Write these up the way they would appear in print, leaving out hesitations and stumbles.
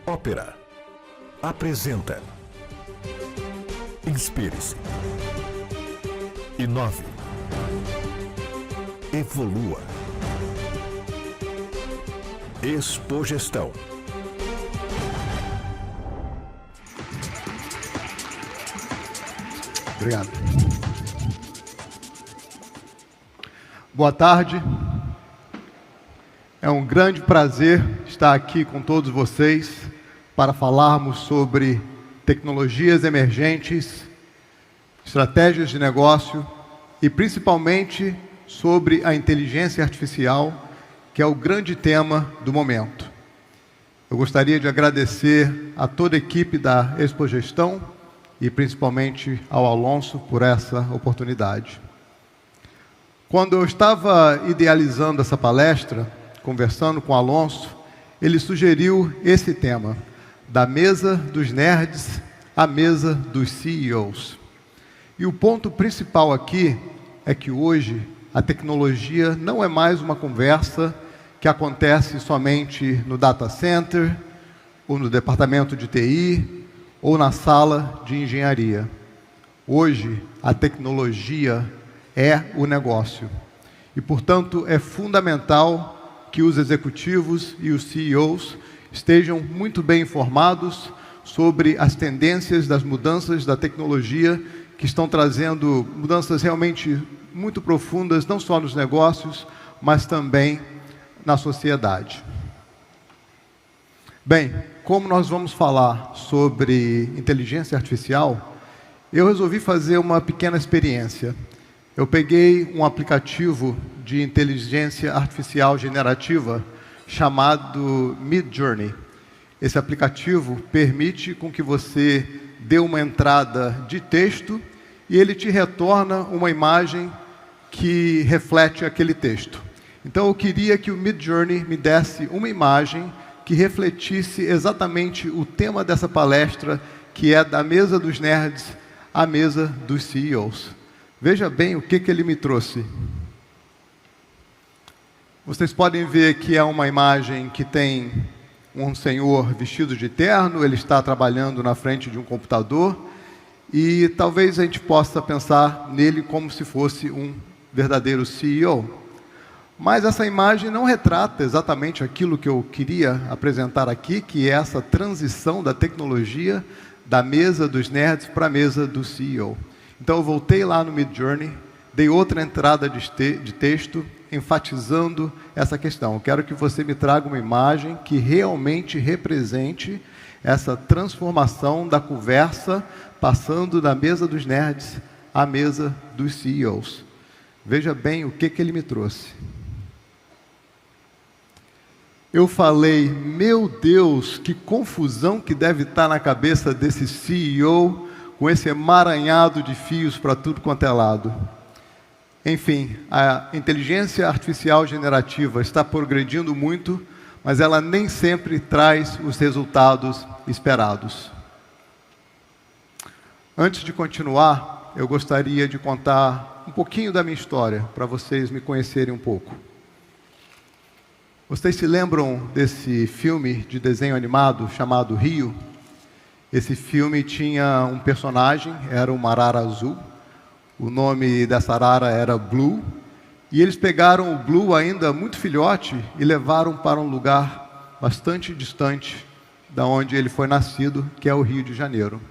Ópera apresenta Inspire-se, inove, evolua. Expogestão. Obrigado. Boa tarde. É um grande prazer estar aqui com todos vocês para falarmos sobre tecnologias emergentes, estratégias de negócio e principalmente sobre a inteligência artificial, que é o grande tema do momento. Eu gostaria de agradecer a toda a equipe da Expogestão e principalmente ao Alonso por essa oportunidade. Quando eu estava idealizando essa palestra, conversando com o Alonso, ele sugeriu esse tema, da mesa dos nerds à mesa dos CEOs. E o ponto principal aqui é que hoje a tecnologia não é mais uma conversa que acontece somente no data center, ou no departamento de TI, ou na sala de engenharia. Hoje, a tecnologia é o negócio. E, portanto, é fundamental que os executivos e os CEOs estejam muito bem informados sobre as tendências das mudanças da tecnologia que estão trazendo mudanças realmente muito profundas, não só nos negócios, mas também na sociedade. Bem, como nós vamos falar sobre inteligência artificial, eu resolvi fazer uma pequena experiência. Eu peguei um aplicativo de inteligência artificial generativa chamado Midjourney. Esse aplicativo permite com que você dê uma entrada de texto e ele te retorna uma imagem que reflete aquele texto. Então eu queria que o Midjourney me desse uma imagem que refletisse exatamente o tema dessa palestra, que é da mesa dos nerds à mesa dos CEOs. Veja bem o que ele me trouxe. Vocês podem ver que é uma imagem que tem um senhor vestido de terno, ele está trabalhando na frente de um computador e talvez a gente possa pensar nele como se fosse um verdadeiro CEO. Mas essa imagem não retrata exatamente aquilo que eu queria apresentar aqui, que é essa transição da tecnologia da mesa dos nerds para a mesa do CEO. Então eu voltei lá no Midjourney, dei outra entrada de texto, enfatizando essa questão. Eu quero que você me traga uma imagem que realmente represente essa transformação da conversa, passando da mesa dos nerds à mesa dos CEOs. Veja bem o que ele me trouxe. Eu falei, meu Deus, que confusão que deve estar na cabeça desse CEO com esse emaranhado de fios para tudo quanto é lado. Enfim, a inteligência artificial generativa está progredindo muito, mas ela nem sempre traz os resultados esperados. Antes de continuar, eu gostaria de contar um pouquinho da minha história, para vocês me conhecerem um pouco. Vocês se lembram desse filme de desenho animado chamado Rio? Esse filme tinha um personagem, era uma arara azul. O nome dessa arara era Blue. E eles pegaram o Blue ainda muito filhote e levaram para um lugar bastante distante da onde ele foi nascido, que é o Rio de Janeiro.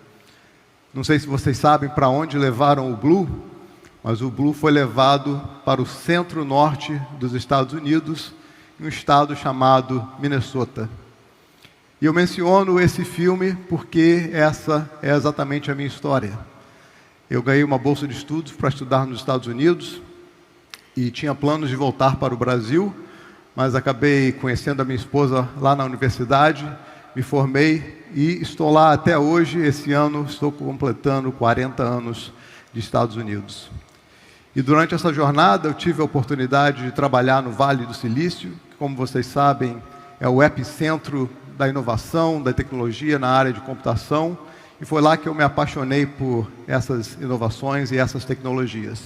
Não sei se vocês sabem para onde levaram o Blue, mas o Blue foi levado para o centro-norte dos Estados Unidos, em um estado chamado Minnesota. E eu menciono esse filme porque essa é exatamente a minha história. Eu ganhei uma bolsa de estudos para estudar nos Estados Unidos e tinha planos de voltar para o Brasil, mas acabei conhecendo a minha esposa lá na universidade, me formei e estou lá até hoje. Esse ano estou completando 40 anos de Estados Unidos. E durante essa jornada eu tive a oportunidade de trabalhar no Vale do Silício, que, como vocês sabem, é o epicentro da inovação, da tecnologia na área de computação, e foi lá que eu me apaixonei por essas inovações e essas tecnologias.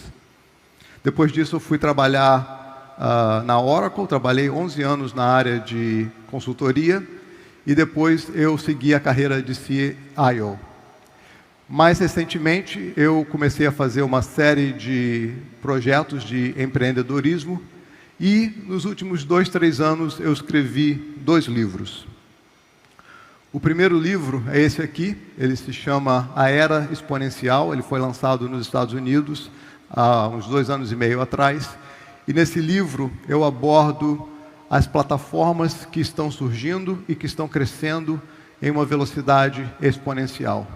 Depois disso eu fui trabalhar na Oracle, trabalhei 11 anos na área de consultoria, e depois eu segui a carreira de CIO. Mais recentemente, eu comecei a fazer uma série de projetos de empreendedorismo e, nos últimos 2, 3 anos, eu escrevi 2 livros. O primeiro livro é esse aqui, ele se chama A Era Exponencial, ele foi lançado nos Estados Unidos há uns 2 anos e meio atrás, e nesse livro eu abordo as plataformas que estão surgindo e que estão crescendo em uma velocidade exponencial.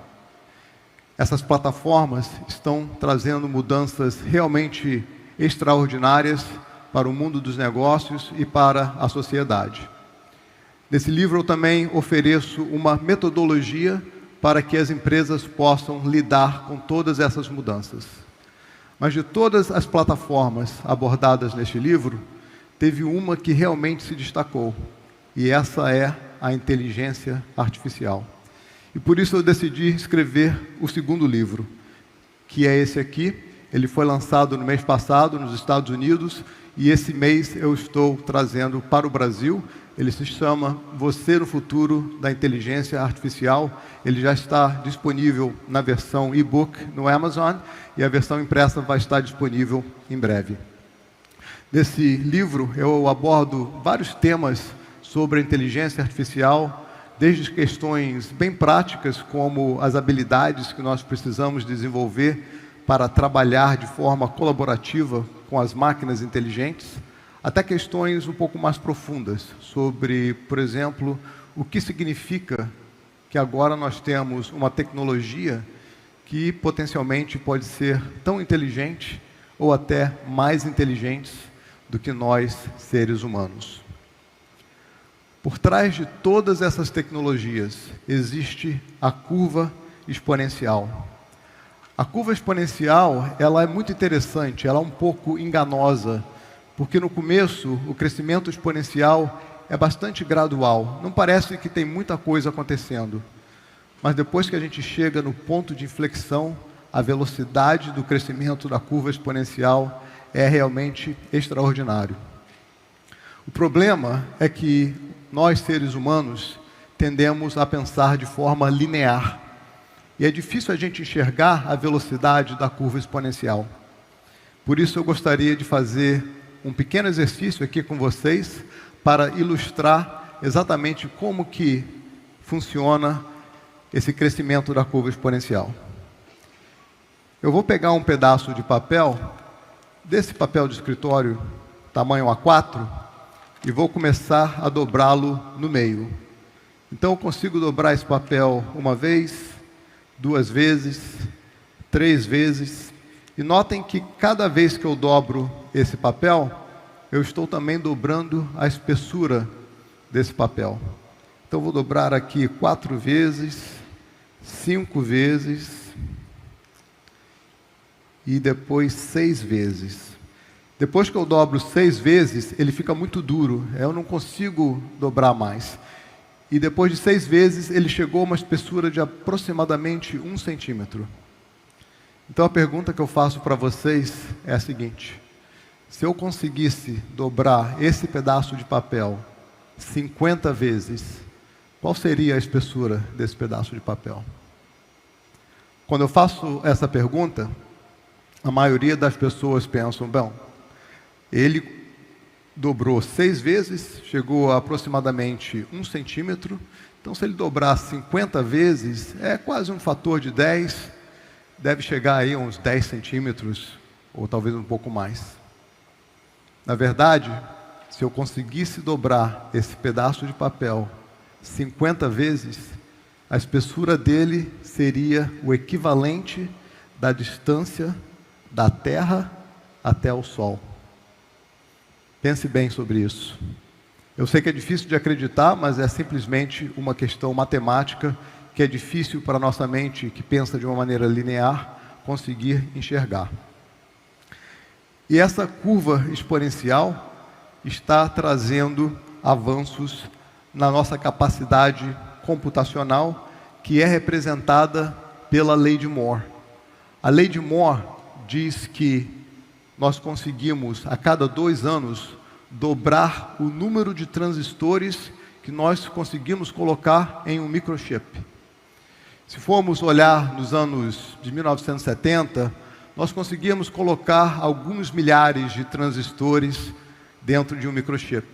Essas plataformas estão trazendo mudanças realmente extraordinárias para o mundo dos negócios e para a sociedade. Nesse livro eu também ofereço uma metodologia para que as empresas possam lidar com todas essas mudanças. Mas de todas as plataformas abordadas neste livro, teve uma que realmente se destacou, e essa é a inteligência artificial. E por isso eu decidi escrever o segundo livro, que é esse aqui. Ele foi lançado no mês passado nos Estados Unidos, e esse mês eu estou trazendo para o Brasil. Ele se chama Você no Futuro da Inteligência Artificial. Ele já está disponível na versão e-book no Amazon, e a versão impressa vai estar disponível em breve. Nesse livro eu abordo vários temas sobre a inteligência artificial, desde questões bem práticas, como as habilidades que nós precisamos desenvolver para trabalhar de forma colaborativa com as máquinas inteligentes, até questões um pouco mais profundas sobre, por exemplo, o que significa que agora nós temos uma tecnologia que potencialmente pode ser tão inteligente ou até mais inteligente do que nós, seres humanos. Por trás de todas essas tecnologias existe a curva exponencial. A curva exponencial, ela é muito interessante, ela é um pouco enganosa, porque no começo o crescimento exponencial é bastante gradual. Não parece que tem muita coisa acontecendo, mas depois que a gente chega no ponto de inflexão, a velocidade do crescimento da curva exponencial é realmente extraordinário. O problema é que nós, seres humanos, tendemos a pensar de forma linear. E é difícil a gente enxergar a velocidade da curva exponencial. Por isso eu gostaria de fazer um pequeno exercício aqui com vocês para ilustrar exatamente como que funciona esse crescimento da curva exponencial. Eu vou pegar um pedaço de papel, desse papel de escritório, tamanho A4, e vou começar a dobrá-lo no meio. Então eu consigo dobrar esse papel uma vez, 2 vezes, 3 vezes. E notem que cada vez que eu dobro esse papel, eu estou também dobrando a espessura desse papel. Então vou dobrar aqui 4 vezes, 5 vezes e depois 6 vezes. Depois que eu dobro 6 vezes, ele fica muito duro, eu não consigo dobrar mais. E depois de 6 vezes, ele chegou a uma espessura de aproximadamente 1 centímetro. Então a pergunta que eu faço para vocês é a seguinte: se eu conseguisse dobrar esse pedaço de papel 50 vezes, qual seria a espessura desse pedaço de papel? Quando eu faço essa pergunta, a maioria das pessoas pensam, bom, ele dobrou 6 vezes, chegou a aproximadamente 1 centímetro, então se ele dobrar 50 vezes, é quase um fator de 10, deve chegar aí a uns 10 centímetros, ou talvez um pouco mais. Na verdade, se eu conseguisse dobrar esse pedaço de papel 50 vezes, a espessura dele seria o equivalente da distância da Terra até o Sol. Pense bem sobre isso. Eu sei que é difícil de acreditar, mas é simplesmente uma questão matemática que é difícil para a nossa mente, que pensa de uma maneira linear, conseguir enxergar. E essa curva exponencial está trazendo avanços na nossa capacidade computacional, que é representada pela Lei de Moore. A Lei de Moore diz que nós conseguimos, a cada 2 anos, dobrar o número de transistores que nós conseguimos colocar em um microchip. Se formos olhar nos anos de 1970, nós conseguíamos colocar alguns milhares de transistores dentro de um microchip.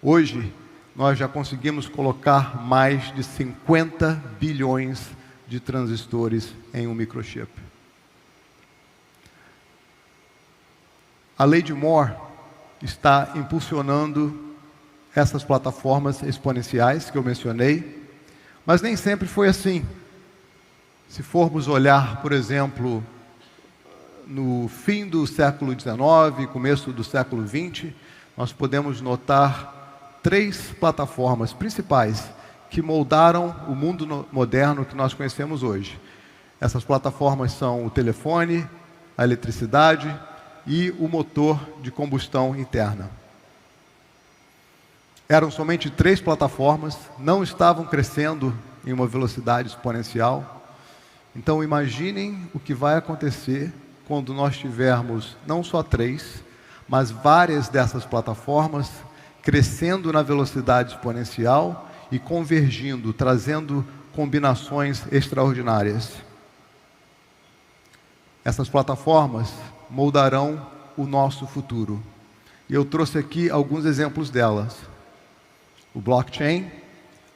Hoje, nós já conseguimos colocar mais de 50 bilhões de transistores em um microchip. A lei de Moore está impulsionando essas plataformas exponenciais que eu mencionei, mas nem sempre foi assim. Se formos olhar, por exemplo, no fim do século XIX, começo do século XX, nós podemos notar 3 plataformas principais que moldaram o mundo moderno que nós conhecemos hoje. Essas plataformas são o telefone, a eletricidade e o motor de combustão interna. Eram somente 3 plataformas, não estavam crescendo em uma velocidade exponencial. Então imaginem o que vai acontecer quando nós tivermos não só 3, mas várias dessas plataformas crescendo na velocidade exponencial e convergindo, trazendo combinações extraordinárias. Essas plataformas moldarão o nosso futuro. E eu trouxe aqui alguns exemplos delas. O blockchain,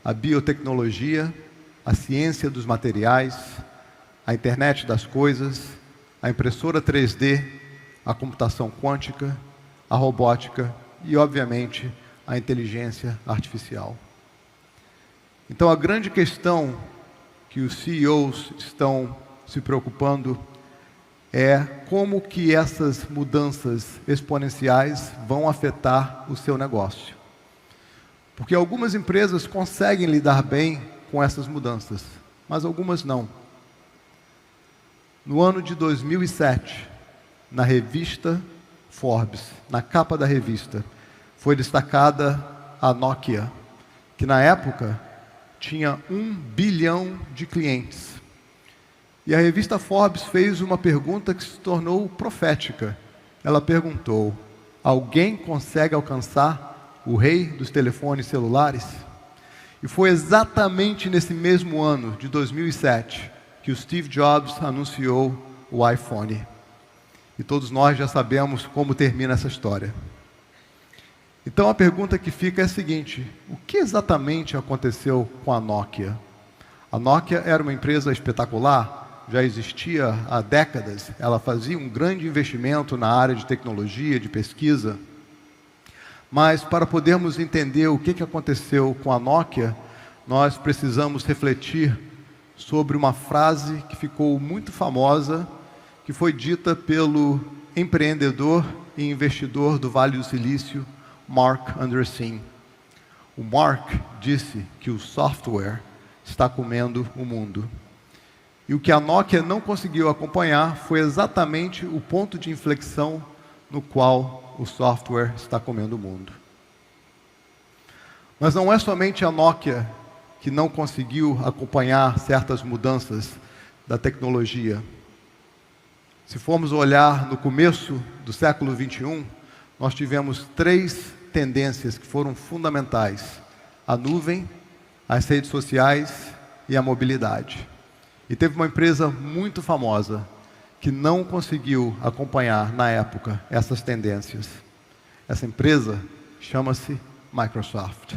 a biotecnologia, a ciência dos materiais, a internet das coisas, a impressora 3D, a computação quântica, a robótica e, obviamente, a inteligência artificial. Então, a grande questão que os CEOs estão se preocupando é como que essas mudanças exponenciais vão afetar o seu negócio. Porque algumas empresas conseguem lidar bem com essas mudanças, mas algumas não. No ano de 2007, na revista Forbes, na capa da revista, foi destacada a Nokia, que na época tinha 1 bilhão de clientes. E a revista Forbes fez uma pergunta que se tornou profética. Ela perguntou: alguém consegue alcançar o rei dos telefones celulares? E foi exatamente nesse mesmo ano, de 2007, que o Steve Jobs anunciou o iPhone. E todos nós já sabemos como termina essa história. Então a pergunta que fica é a seguinte: o que exatamente aconteceu com a Nokia? A Nokia era uma empresa espetacular, já existia há décadas, ela fazia um grande investimento na área de tecnologia, de pesquisa. Mas para podermos entender o que aconteceu com a Nokia, nós precisamos refletir sobre uma frase que ficou muito famosa, que foi dita pelo empreendedor e investidor do Vale do Silício, Marc Andreessen. O Marc disse que o software está comendo o mundo. E o que a Nokia não conseguiu acompanhar foi exatamente o ponto de inflexão no qual o software está comendo o mundo. Mas não é somente a Nokia que não conseguiu acompanhar certas mudanças da tecnologia. Se formos olhar no começo do século XXI, nós tivemos 3 tendências que foram fundamentais: a nuvem, as redes sociais e a mobilidade. E teve uma empresa muito famosa que não conseguiu acompanhar, na época, essas tendências. Essa empresa chama-se Microsoft.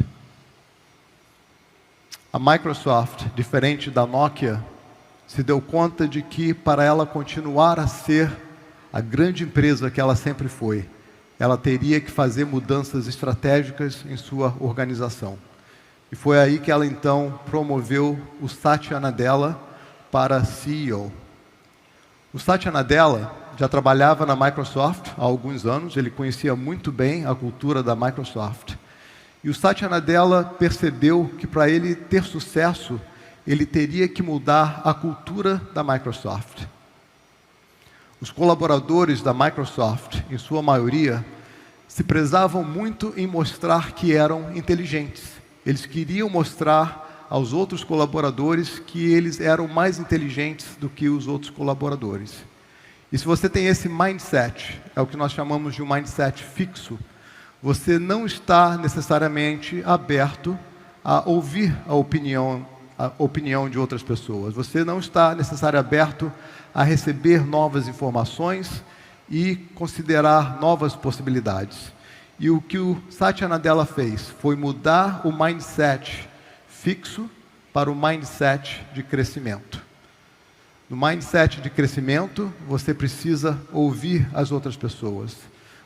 A Microsoft, diferente da Nokia, se deu conta de que, para ela continuar a ser a grande empresa que ela sempre foi, ela teria que fazer mudanças estratégicas em sua organização. E foi aí que ela, então, promoveu o Satya Nadella para CEO. O Satya Nadella já trabalhava na Microsoft há alguns anos, ele conhecia muito bem a cultura da Microsoft. E o Satya Nadella percebeu que, para ele ter sucesso, ele teria que mudar a cultura da Microsoft. Os colaboradores da Microsoft, em sua maioria, se prezavam muito em mostrar que eram inteligentes. Eles queriam mostrar aos outros colaboradores que eles eram mais inteligentes do que os outros colaboradores. E se você tem esse mindset, é o que nós chamamos de um mindset fixo, você não está necessariamente aberto a ouvir a opinião de outras pessoas. Você não está necessariamente aberto a receber novas informações e considerar novas possibilidades. E o que o Satya Nadella fez foi mudar o mindset fixo para o mindset de crescimento. No mindset de crescimento, você precisa ouvir as outras pessoas.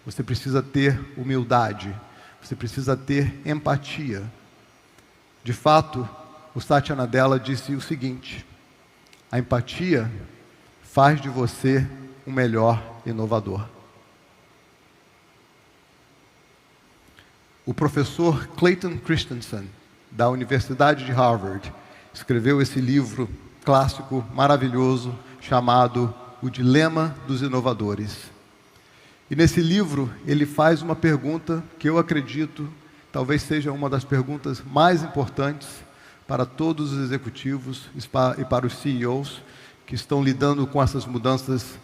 Você precisa ter humildade. Você precisa ter empatia. De fato, o Satya Nadella disse o seguinte: a empatia faz de você um melhor inovador. O professor Clayton Christensen, da Universidade de Harvard, escreveu esse livro clássico, maravilhoso, chamado O Dilema dos Inovadores. E nesse livro, ele faz uma pergunta que eu acredito talvez seja uma das perguntas mais importantes para todos os executivos e para os CEOs que estão lidando com essas mudanças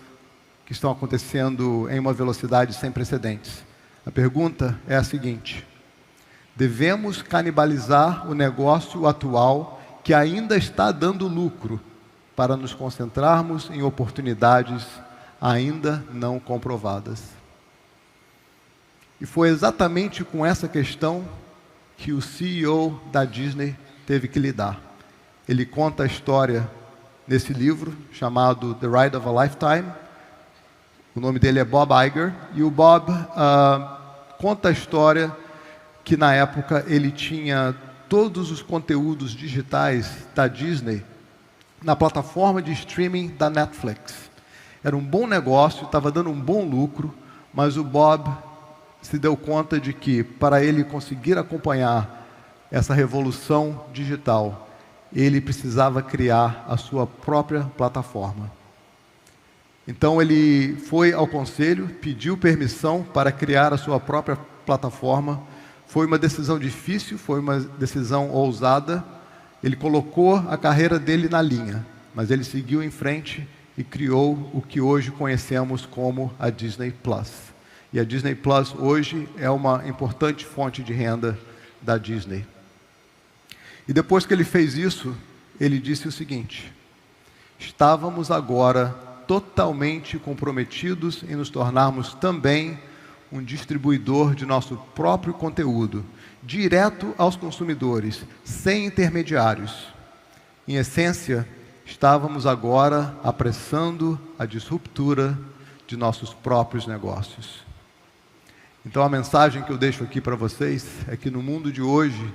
que estão acontecendo em uma velocidade sem precedentes. A pergunta é a seguinte: devemos canibalizar o negócio atual que ainda está dando lucro para nos concentrarmos em oportunidades ainda não comprovadas? E foi exatamente com essa questão que o CEO da Disney teve que lidar. Ele conta a história nesse livro chamado The Ride of a Lifetime. O nome dele é Bob Iger, e o Bob conta a história que na época ele tinha todos os conteúdos digitais da Disney na plataforma de streaming da Netflix. Era um bom negócio, estava dando um bom lucro, mas o Bob se deu conta de que, para ele conseguir acompanhar essa revolução digital, ele precisava criar a sua própria plataforma. Então ele foi ao conselho, pediu permissão para criar a sua própria plataforma. Foi uma decisão difícil, foi uma decisão ousada. Ele colocou a carreira dele na linha, mas ele seguiu em frente e criou o que hoje conhecemos como a Disney Plus. E a Disney Plus hoje é uma importante fonte de renda da Disney. E depois que ele fez isso, ele disse o seguinte: estávamos agora totalmente comprometidos em nos tornarmos também um distribuidor de nosso próprio conteúdo, direto aos consumidores, sem intermediários. Em essência, estávamos agora apressando a disruptura de nossos próprios negócios. Então a mensagem que eu deixo aqui para vocês é que no mundo de hoje,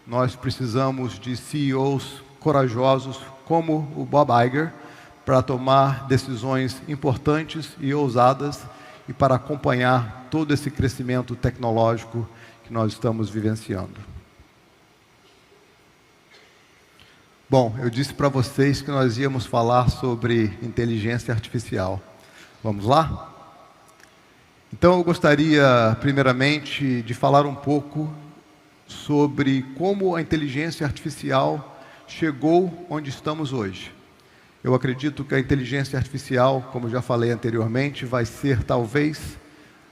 nós precisamos de CEOs corajosos como o Bob Iger para tomar decisões importantes e ousadas e para acompanhar todo esse crescimento tecnológico que nós estamos vivenciando. Bom, eu disse para vocês que nós íamos falar sobre inteligência artificial. Vamos lá? Então eu gostaria, primeiramente, de falar um pouco sobre como a inteligência artificial chegou onde estamos hoje. Eu acredito que a inteligência artificial, como já falei anteriormente, vai ser talvez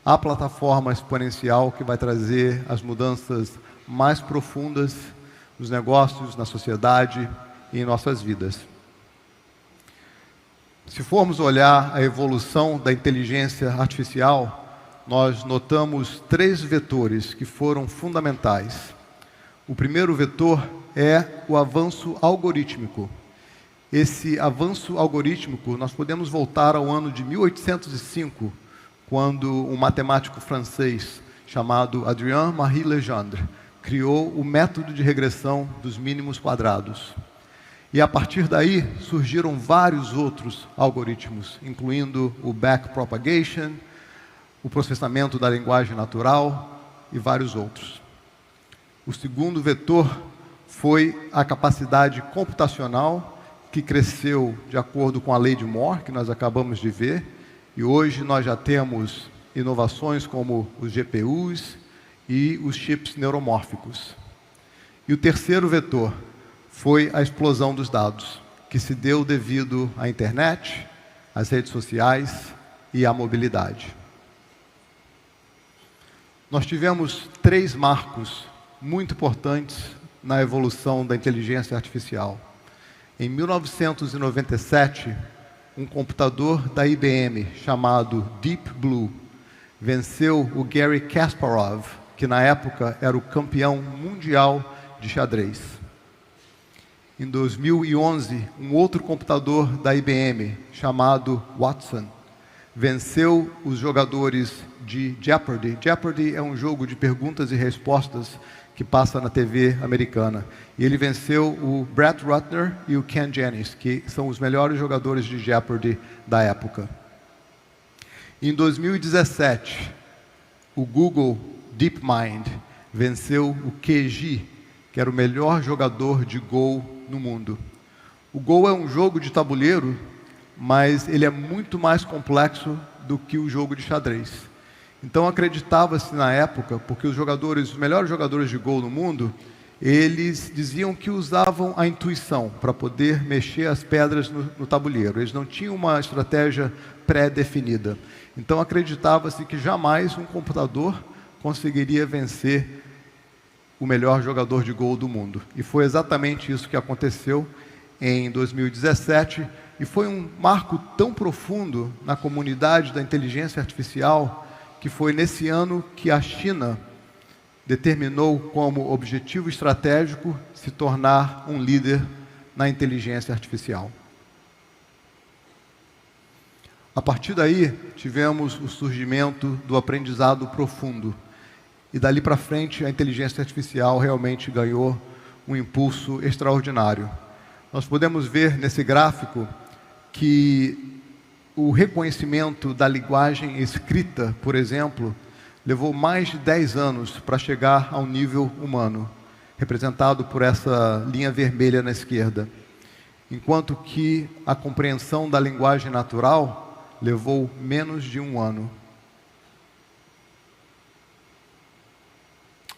a plataforma exponencial que vai trazer as mudanças mais profundas nos negócios, na sociedade e em nossas vidas. Se formos olhar a evolução da inteligência artificial, nós notamos 3 vetores que foram fundamentais. O primeiro vetor é o avanço algorítmico. Esse avanço algorítmico, nós podemos voltar ao ano de 1805, quando um matemático francês chamado Adrien-Marie Legendre criou o método de regressão dos mínimos quadrados. E a partir daí surgiram vários outros algoritmos, incluindo o backpropagation, o processamento da linguagem natural e vários outros. O segundo vetor foi a capacidade computacional, que cresceu de acordo com a lei de Moore, que nós acabamos de ver, e hoje nós já temos inovações como os GPUs e os chips neuromórficos. E o terceiro vetor foi a explosão dos dados, que se deu devido à internet, às redes sociais e à mobilidade. Nós tivemos 3 marcos muito importantes na evolução da inteligência artificial. Em 1997, um computador da IBM chamado Deep Blue venceu o Garry Kasparov, que na época era o campeão mundial de xadrez. Em 2011, um outro computador da IBM chamado Watson venceu os jogadores de Jeopardy. Jeopardy é um jogo de perguntas e respostas que passa na TV americana. E ele venceu o Brett Ratner e o Ken Jennings, que são os melhores jogadores de Jeopardy da época. Em 2017, o Google DeepMind venceu o QG, que era o melhor jogador de Go no mundo. O Go é um jogo de tabuleiro, mas ele é muito mais complexo do que o jogo de xadrez. Então acreditava-se na época, porque os melhores jogadores de Go no mundo, eles diziam que usavam a intuição para poder mexer as pedras no tabuleiro. Eles não tinham uma estratégia pré-definida. Então acreditava-se que jamais um computador conseguiria vencer o melhor jogador de Go do mundo. E foi exatamente isso que aconteceu em 2017, e foi um marco tão profundo na comunidade da inteligência artificial, que foi nesse ano que a China determinou como objetivo estratégico se tornar um líder na inteligência artificial. A partir daí, tivemos o surgimento do aprendizado profundo. E dali para frente, a inteligência artificial realmente ganhou um impulso extraordinário. Nós podemos ver nesse gráfico que o reconhecimento da linguagem escrita, por exemplo, levou mais de 10 anos para chegar ao nível humano, representado por essa linha vermelha na esquerda. Enquanto que a compreensão da linguagem natural levou menos de 1 ano.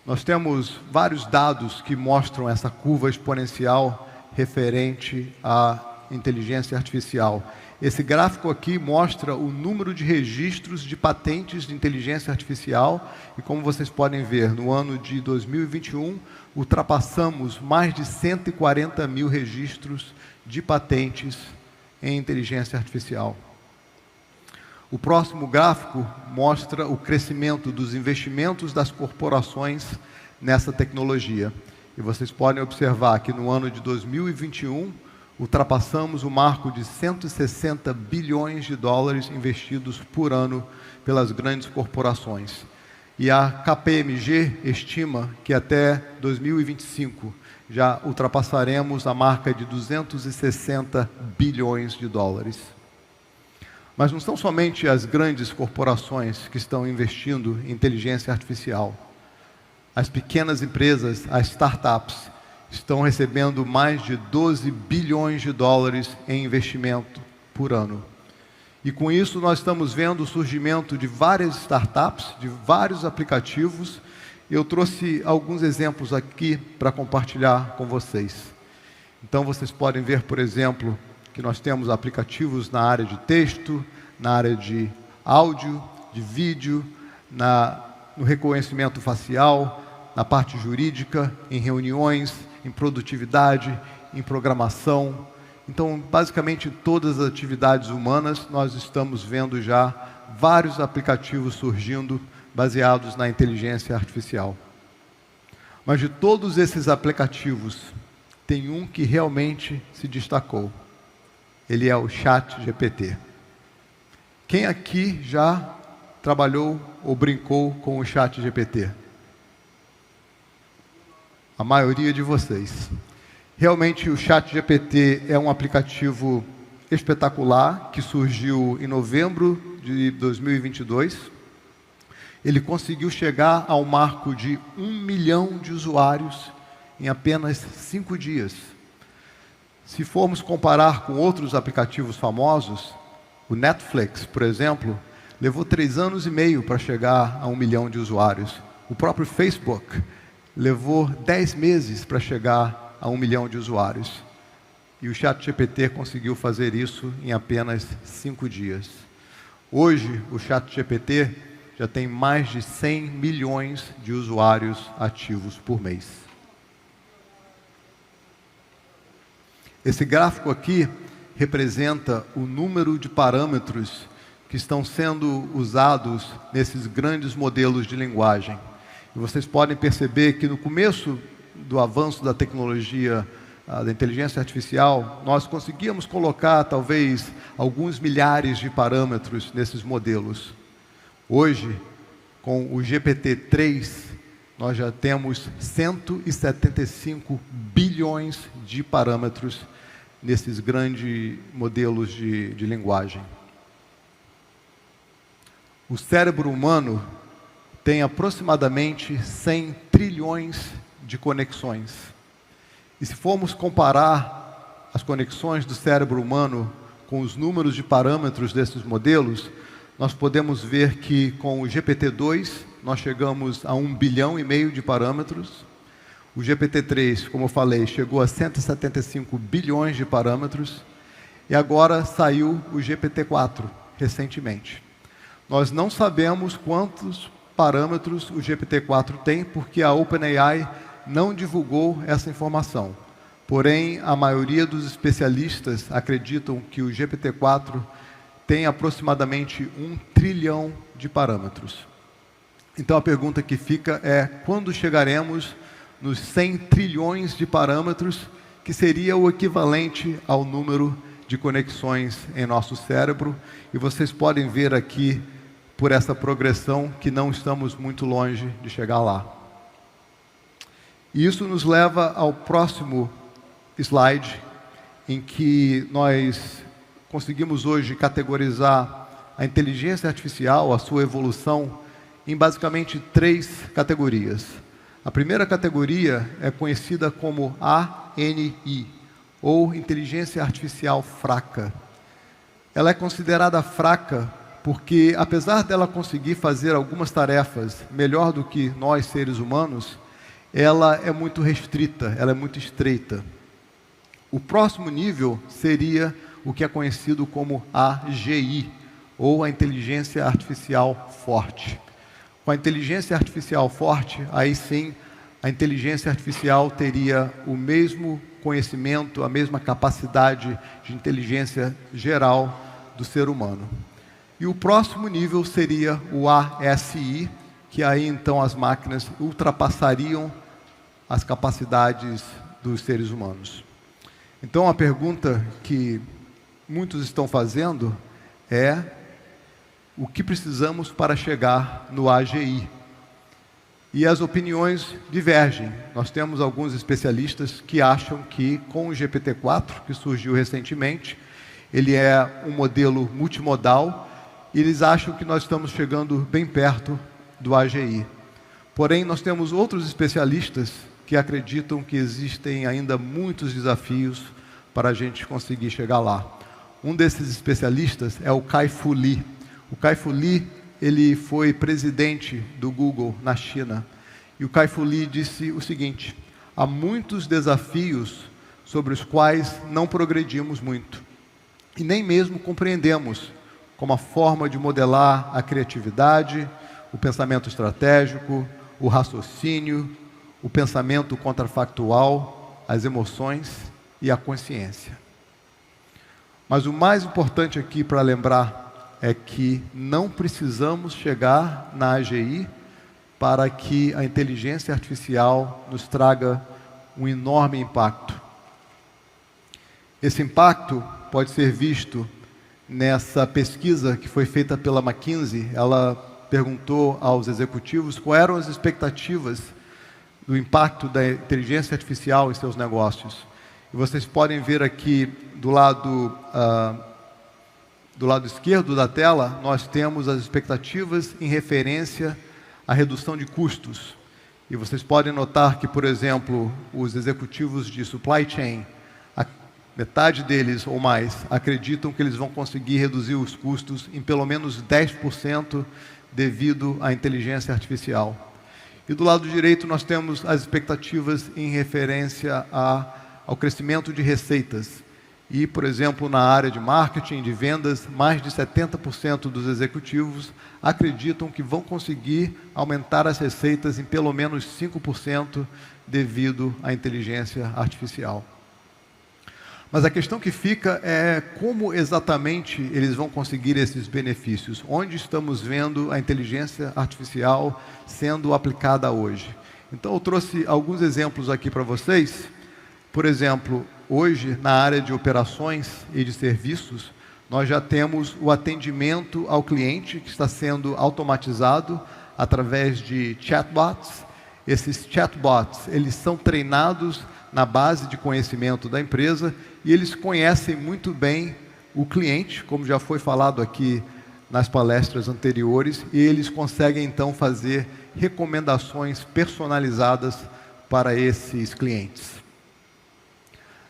Nós temos vários dados que mostram essa curva exponencial referente à inteligência artificial. Esse gráfico aqui mostra o número de registros de patentes de inteligência artificial e, como vocês podem ver, no ano de 2021, ultrapassamos mais de 140 mil registros de patentes em inteligência artificial. O próximo gráfico mostra o crescimento dos investimentos das corporações nessa tecnologia. E vocês podem observar que no ano de 2021, ultrapassamos o marco de 160 bilhões de dólares investidos por ano pelas grandes corporações. E a KPMG estima que até 2025 já ultrapassaremos a marca de 260 bilhões de dólares. Mas não são somente as grandes corporações que estão investindo em inteligência artificial. As pequenas empresas, as startups, estão recebendo mais de 12 bilhões de dólares em investimento por ano. E com isso nós estamos vendo o surgimento de várias startups, de vários aplicativos. Eu trouxe alguns exemplos aqui para compartilhar com vocês. Então vocês podem ver, por exemplo, que nós temos aplicativos na área de texto, na área de áudio, de vídeo, no reconhecimento facial, na parte jurídica, em reuniões, em produtividade, em programação. Então, basicamente, em todas as atividades humanas, nós estamos vendo já vários aplicativos surgindo baseados na inteligência artificial. Mas de todos esses aplicativos, tem um que realmente se destacou. Ele é o ChatGPT. Quem aqui já trabalhou ou brincou com o ChatGPT? A maioria de vocês. Realmente o ChatGPT é um aplicativo espetacular que surgiu em novembro de 2022. Ele conseguiu chegar ao marco de 1 milhão de usuários em apenas 5 dias. Se formos comparar com outros aplicativos famosos, o Netflix, por exemplo, levou 3 anos e meio para chegar a 1 milhão de usuários. O próprio Facebook levou 10 meses para chegar a 1 milhão de usuários. E o ChatGPT conseguiu fazer isso em apenas 5 dias. Hoje, o ChatGPT já tem mais de 100 milhões de usuários ativos por mês. Esse gráfico aqui representa o número de parâmetros que estão sendo usados nesses grandes modelos de linguagem. E vocês podem perceber que no começo do avanço da tecnologia da inteligência artificial, nós conseguíamos colocar talvez alguns milhares de parâmetros nesses modelos. Hoje, com o GPT-3, nós já temos 175 bilhões de parâmetros nesses grandes modelos de linguagem. O cérebro humano tem aproximadamente 100 trilhões de conexões. E se formos comparar as conexões do cérebro humano com os números de parâmetros desses modelos, nós podemos ver que com o GPT-2 nós chegamos a 1,5 bilhão de parâmetros. O GPT-3, como eu falei, chegou a 175 bilhões de parâmetros. E agora saiu o GPT-4, recentemente. Nós não sabemos quantos parâmetros o GPT-4 tem, porque a OpenAI não divulgou essa informação. Porém, a maioria dos especialistas acreditam que o GPT-4 tem aproximadamente 1 trilhão de parâmetros. Então a pergunta que fica é: quando chegaremos nos 100 trilhões de parâmetros, que seria o equivalente ao número de conexões em nosso cérebro? E vocês podem ver aqui, por essa progressão, que não estamos muito longe de chegar lá. E isso nos leva ao próximo slide, em que nós conseguimos hoje categorizar a inteligência artificial, a sua evolução, em basicamente 3 categorias. A primeira categoria é conhecida como ANI, ou inteligência artificial fraca. Ela é considerada fraca porque, apesar dela conseguir fazer algumas tarefas melhor do que nós, seres humanos, ela é muito restrita, ela é muito estreita. O próximo nível seria o que é conhecido como AGI, ou a inteligência artificial forte. Com a inteligência artificial forte, aí sim, a inteligência artificial teria o mesmo conhecimento, a mesma capacidade de inteligência geral do ser humano. E o próximo nível seria o ASI, que aí então as máquinas ultrapassariam as capacidades dos seres humanos. Então a pergunta que muitos estão fazendo é: o que precisamos para chegar no AGI? E as opiniões divergem. Nós temos alguns especialistas que acham que com o GPT-4, que surgiu recentemente, ele é um modelo multimodal, e eles acham que nós estamos chegando bem perto do AGI. Porém, nós temos outros especialistas que acreditam que existem ainda muitos desafios para a gente conseguir chegar lá. Um desses especialistas é o Kai-Fu Lee. O Kai-Fu Lee, ele foi presidente do Google na China. E o Kai-Fu Lee disse o seguinte: há muitos desafios sobre os quais não progredimos muito. E nem mesmo compreendemos, como a forma de modelar a criatividade, o pensamento estratégico, o raciocínio, o pensamento contrafactual, as emoções e a consciência. Mas o mais importante aqui para lembrar é que não precisamos chegar na AGI para que a inteligência artificial nos traga um enorme impacto. Esse impacto pode ser visto nessa pesquisa que foi feita pela McKinsey. Ela perguntou aos executivos quais eram as expectativas do impacto da inteligência artificial em seus negócios. E vocês podem ver aqui do lado esquerdo da tela, nós temos as expectativas em referência à redução de custos. E vocês podem notar que, por exemplo, os executivos de supply chain, metade deles ou mais, acreditam que eles vão conseguir reduzir os custos em pelo menos 10% devido à inteligência artificial. E do lado direito nós temos as expectativas em referência ao crescimento de receitas. E, por exemplo, na área de marketing, de vendas, mais de 70% dos executivos acreditam que vão conseguir aumentar as receitas em pelo menos 5% devido à inteligência artificial. Mas a questão que fica é como exatamente eles vão conseguir esses benefícios. Onde estamos vendo a inteligência artificial sendo aplicada hoje? Então eu trouxe alguns exemplos aqui para vocês. Por exemplo, hoje na área de operações e de serviços, nós já temos o atendimento ao cliente que está sendo automatizado através de chatbots. Esses chatbots, eles são treinados na base de conhecimento da empresa e eles conhecem muito bem o cliente, como já foi falado aqui nas palestras anteriores, e eles conseguem então fazer recomendações personalizadas para esses clientes.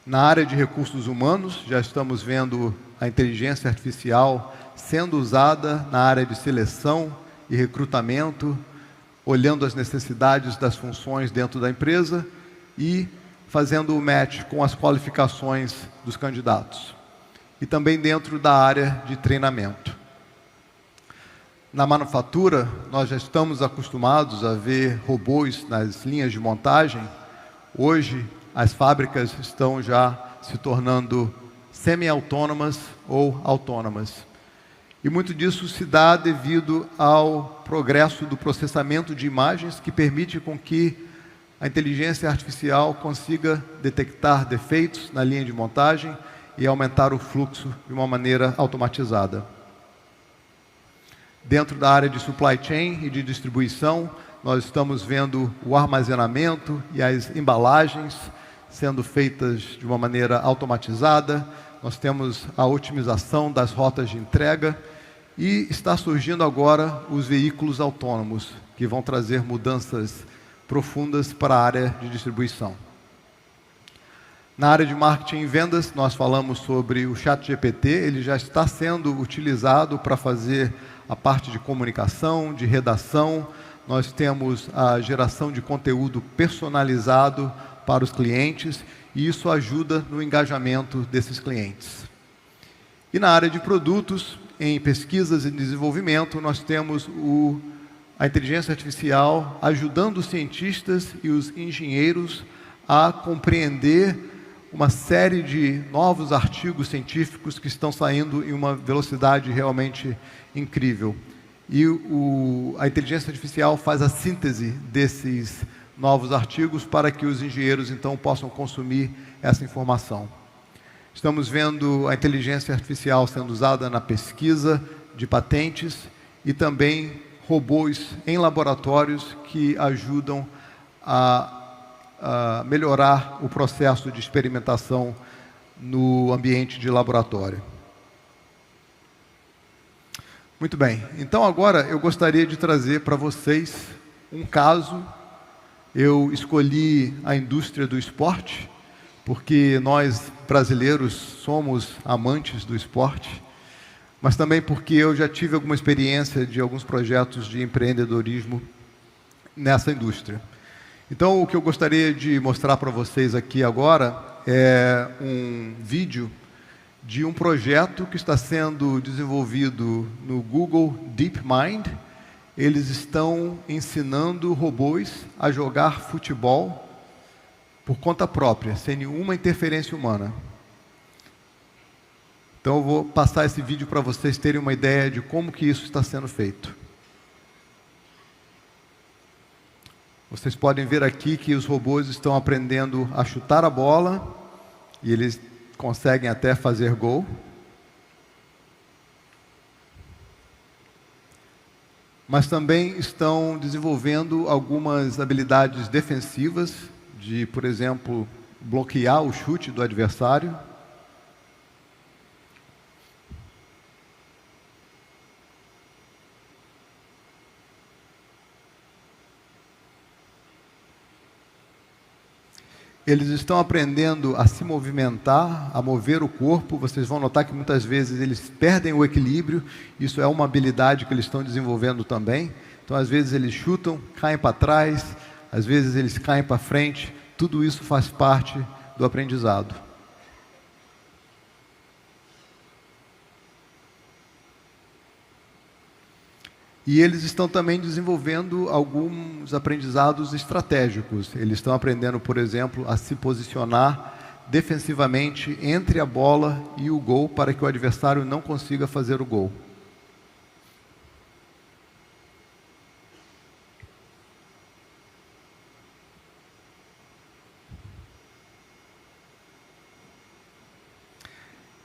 Na área de recursos humanos, já estamos vendo a inteligência artificial sendo usada na área de seleção e recrutamento, olhando as necessidades das funções dentro da empresa e fazendo o match com as qualificações dos candidatos. E também dentro da área de treinamento. Na manufatura, nós já estamos acostumados a ver robôs nas linhas de montagem. Hoje, as fábricas estão já se tornando semi-autônomas ou autônomas. E muito disso se dá devido ao progresso do processamento de imagens que permite com que a inteligência artificial consiga detectar defeitos na linha de montagem e aumentar o fluxo de uma maneira automatizada. Dentro da área de supply chain e de distribuição, nós estamos vendo o armazenamento e as embalagens sendo feitas de uma maneira automatizada. Nós temos a otimização das rotas de entrega e está surgindo agora os veículos autônomos, que vão trazer mudanças profundas para a área de distribuição. Na área de marketing e vendas, nós falamos sobre o ChatGPT. Ele já está sendo utilizado para fazer a parte de comunicação, de redação. Nós temos a geração de conteúdo personalizado para os clientes e isso ajuda no engajamento desses clientes. E na área de produtos, em pesquisas e desenvolvimento, nós temos a inteligência artificial ajudando os cientistas e os engenheiros a compreender uma série de novos artigos científicos que estão saindo em uma velocidade realmente incrível. E a inteligência artificial faz a síntese desses novos artigos para que os engenheiros então possam consumir essa informação. Estamos vendo a inteligência artificial sendo usada na pesquisa de patentes e também robôs em laboratórios que ajudam a melhorar o processo de experimentação no ambiente de laboratório. Muito bem, então agora eu gostaria de trazer para vocês um caso. Eu escolhi a indústria do esporte, porque nós brasileiros somos amantes do esporte, mas também porque eu já tive alguma experiência de alguns projetos de empreendedorismo nessa indústria. Então, o que eu gostaria de mostrar para vocês aqui agora é um vídeo de um projeto que está sendo desenvolvido no Google DeepMind. Eles estão ensinando robôs a jogar futebol por conta própria, sem nenhuma interferência humana. Então eu vou passar esse vídeo para vocês terem uma ideia de como que isso está sendo feito. Vocês podem ver aqui que os robôs estão aprendendo a chutar a bola e eles conseguem até fazer gol. Mas também estão desenvolvendo algumas habilidades defensivas, de, por exemplo, bloquear o chute do adversário. Eles estão aprendendo a se movimentar, a mover o corpo. Vocês vão notar que muitas vezes eles perdem o equilíbrio. Isso é uma habilidade que eles estão desenvolvendo também. Então, às vezes eles chutam, caem para trás, às vezes eles caem para frente. Tudo isso faz parte do aprendizado. E eles estão também desenvolvendo alguns aprendizados estratégicos. Eles estão aprendendo, por exemplo, a se posicionar defensivamente entre a bola e o gol para que o adversário não consiga fazer o gol.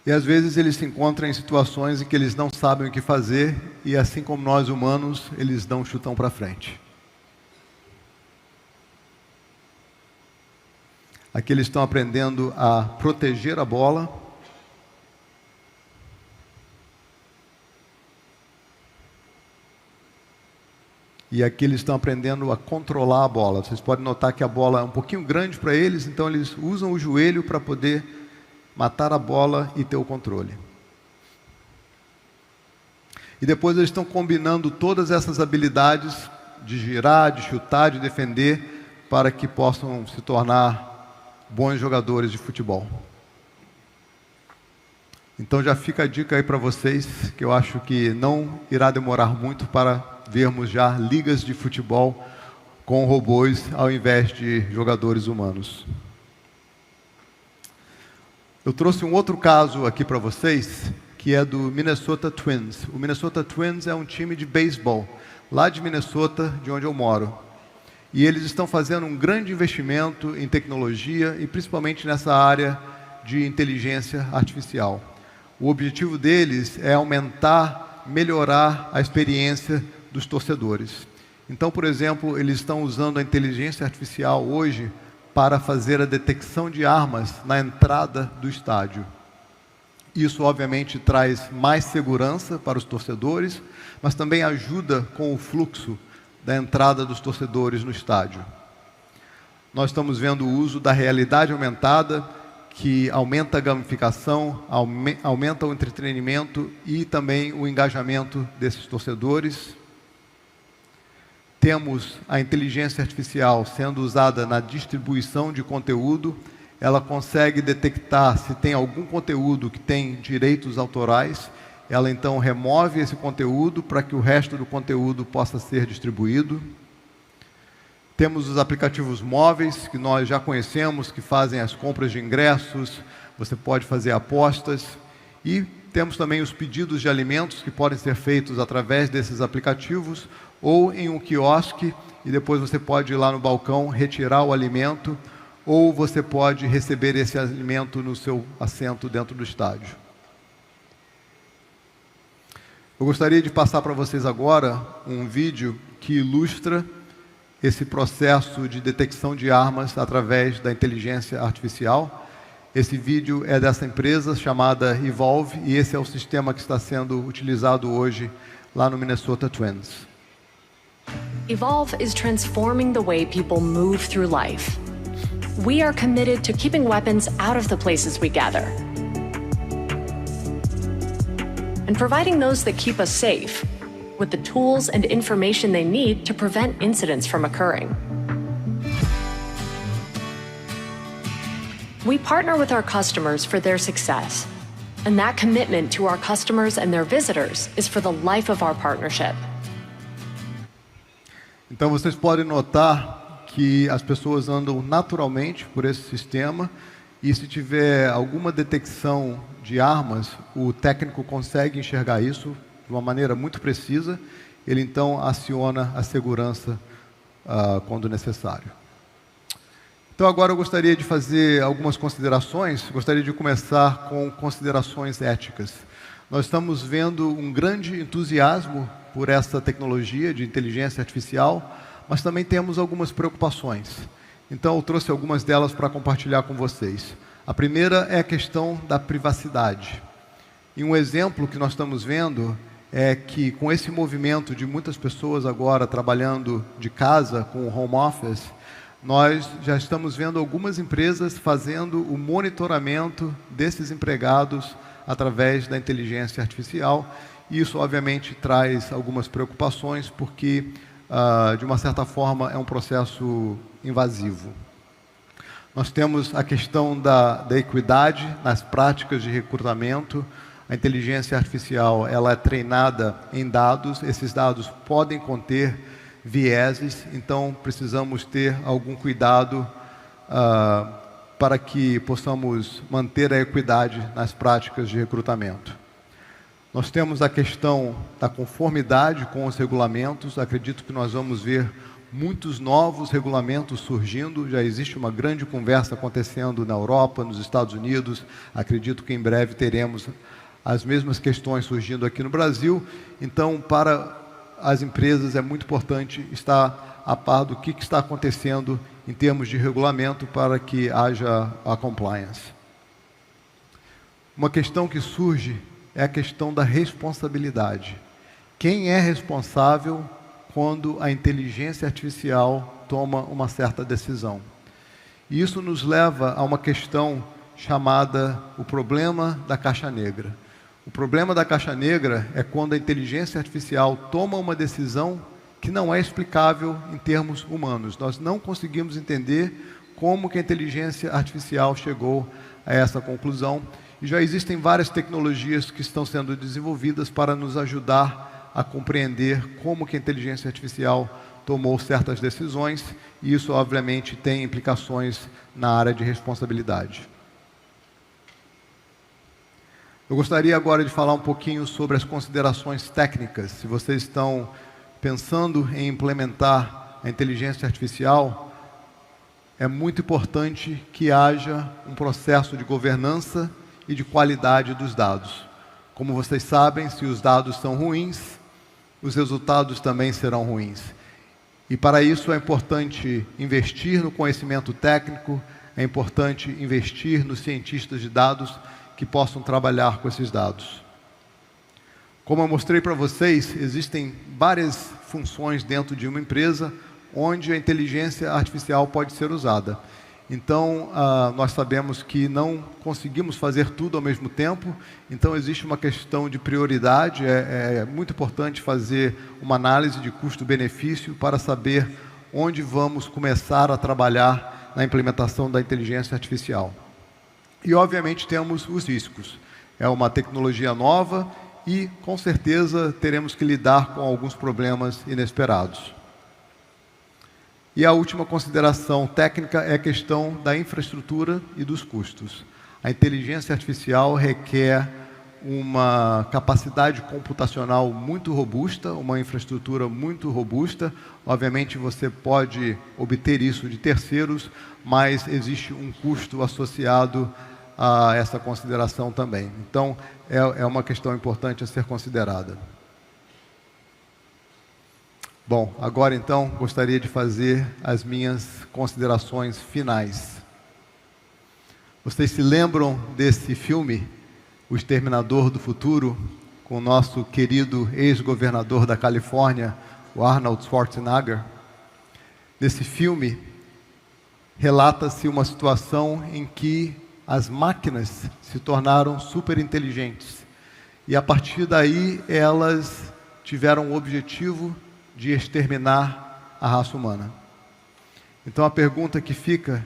E às vezes eles se encontram em situações em que eles não sabem o que fazer e, assim como nós humanos, eles dão um chutão para frente. Aqui eles estão aprendendo a proteger a bola. E aqui eles estão aprendendo a controlar a bola. Vocês podem notar que a bola é um pouquinho grande para eles, então eles usam o joelho para poder matar a bola e ter o controle. E depois eles estão combinando todas essas habilidades de girar, de chutar, de defender, para que possam se tornar bons jogadores de futebol. Então já fica a dica aí para vocês, que eu acho que não irá demorar muito para vermos já ligas de futebol com robôs ao invés de jogadores humanos. Eu trouxe um outro caso aqui para vocês, que é do Minnesota Twins. O Minnesota Twins é um time de beisebol, lá de Minnesota, de onde eu moro. E eles estão fazendo um grande investimento em tecnologia e principalmente nessa área de inteligência artificial. O objetivo deles é aumentar, melhorar a experiência dos torcedores. Então, por exemplo, eles estão usando a inteligência artificial hoje para fazer a detecção de armas na entrada do estádio. Isso, obviamente, traz mais segurança para os torcedores, mas também ajuda com o fluxo da entrada dos torcedores no estádio. Nós estamos vendo o uso da realidade aumentada, que aumenta a gamificação, aumenta o entretenimento e também o engajamento desses torcedores. Temos a inteligência artificial sendo usada na distribuição de conteúdo. Ela consegue detectar se tem algum conteúdo que tem direitos autorais. Ela então remove esse conteúdo para que o resto do conteúdo possa ser distribuído. Temos os aplicativos móveis, que nós já conhecemos, que fazem as compras de ingressos, você pode fazer apostas. E temos também os pedidos de alimentos, que podem ser feitos através desses aplicativos, ou em um quiosque, e depois você pode ir lá no balcão, retirar o alimento, ou você pode receber esse alimento no seu assento dentro do estádio. Eu gostaria de passar para vocês agora um vídeo que ilustra esse processo de detecção de armas através da inteligência artificial. Esse vídeo é dessa empresa chamada Evolve, e esse é o sistema que está sendo utilizado hoje lá no Minnesota Twins. Evolve is transforming the way people move through life. We are committed to keeping weapons out of the places we gather and providing those that keep us safe with the tools and information they need to prevent incidents from occurring. We partner with our customers for their success, and that commitment to our customers and their visitors is for the life of our partnership. Então vocês podem notar que as pessoas andam naturalmente por esse sistema, e se tiver alguma detecção de armas, o técnico consegue enxergar isso de uma maneira muito precisa. Ele então aciona a segurança quando necessário. Então agora eu gostaria de fazer algumas considerações. Gostaria de começar com considerações éticas. Nós estamos vendo um grande entusiasmo por essa tecnologia de inteligência artificial, mas também temos algumas preocupações. Então eu trouxe algumas delas para compartilhar com vocês. A primeira é a questão da privacidade. E um exemplo que nós estamos vendo é que, com esse movimento de muitas pessoas agora trabalhando de casa com o home office, nós já estamos vendo algumas empresas fazendo o monitoramento desses empregados através da inteligência artificial. E isso, obviamente, traz algumas preocupações, porque, de uma certa forma, é um processo invasivo. Nós temos a questão da equidade nas práticas de recrutamento. A inteligência artificial, ela é treinada em dados, esses dados podem conter vieses, então precisamos ter algum cuidado para que possamos manter a equidade nas práticas de recrutamento. Nós temos a questão da conformidade com os regulamentos. Acredito que nós vamos ver muitos novos regulamentos surgindo. Já existe uma grande conversa acontecendo na Europa, nos Estados Unidos. Acredito que em breve teremos as mesmas questões surgindo aqui no Brasil. Então, para as empresas é muito importante estar a par do que está acontecendo em termos de regulamento para que haja a compliance. Uma questão que surge é a questão da responsabilidade. Quem é responsável quando a inteligência artificial toma uma certa decisão? E isso nos leva a uma questão chamada o problema da caixa negra. O problema da caixa negra é quando a inteligência artificial toma uma decisão que não é explicável em termos humanos. Nós não conseguimos entender como que a inteligência artificial chegou a essa conclusão. E já existem várias tecnologias que estão sendo desenvolvidas para nos ajudar a compreender como que a inteligência artificial tomou certas decisões, e isso obviamente tem implicações na área de responsabilidade. Eu gostaria agora de falar um pouquinho sobre as considerações técnicas. Se vocês estão pensando em implementar a inteligência artificial, é muito importante que haja um processo de governança e de qualidade dos dados. Como vocês sabem, se os dados são ruins, os resultados também serão ruins. E para isso é importante investir no conhecimento técnico, é importante investir nos cientistas de dados que possam trabalhar com esses dados. Como eu mostrei para vocês, existem várias funções dentro de uma empresa onde a inteligência artificial pode ser usada. Então, nós sabemos que não conseguimos fazer tudo ao mesmo tempo, então existe uma questão de prioridade. É muito importante fazer uma análise de custo-benefício para saber onde vamos começar a trabalhar na implementação da inteligência artificial. E, obviamente, temos os riscos. É uma tecnologia nova e, com certeza, teremos que lidar com alguns problemas inesperados. E a última consideração técnica é a questão da infraestrutura e dos custos. A inteligência artificial requer uma capacidade computacional muito robusta, uma infraestrutura muito robusta. Obviamente, você pode obter isso de terceiros, mas existe um custo associado a essa consideração também. Então, é uma questão importante a ser considerada. Bom, agora então gostaria de fazer as minhas considerações finais. Vocês se lembram desse filme, O Exterminador do Futuro, com o nosso querido ex-governador da Califórnia, o Arnold Schwarzenegger? Nesse filme, relata-se uma situação em que as máquinas se tornaram super inteligentes. E a partir daí, elas tiveram o objetivo de exterminar a raça humana. Então a pergunta que fica...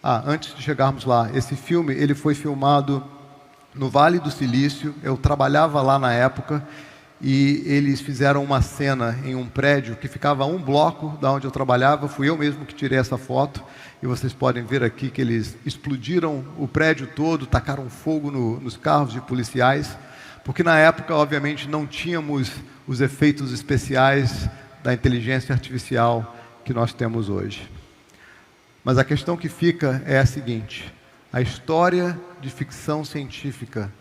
antes de chegarmos lá, esse filme ele foi filmado no Vale do Silício. Eu trabalhava lá na época e eles fizeram uma cena em um prédio que ficava a um bloco da onde eu trabalhava. Fui eu mesmo que tirei essa foto e vocês podem ver aqui que eles explodiram o prédio todo, tacaram fogo nos carros de policiais, porque na época, obviamente, não tínhamos os efeitos especiais da inteligência artificial que nós temos hoje. Mas a questão que fica é a seguinte: a história de ficção científica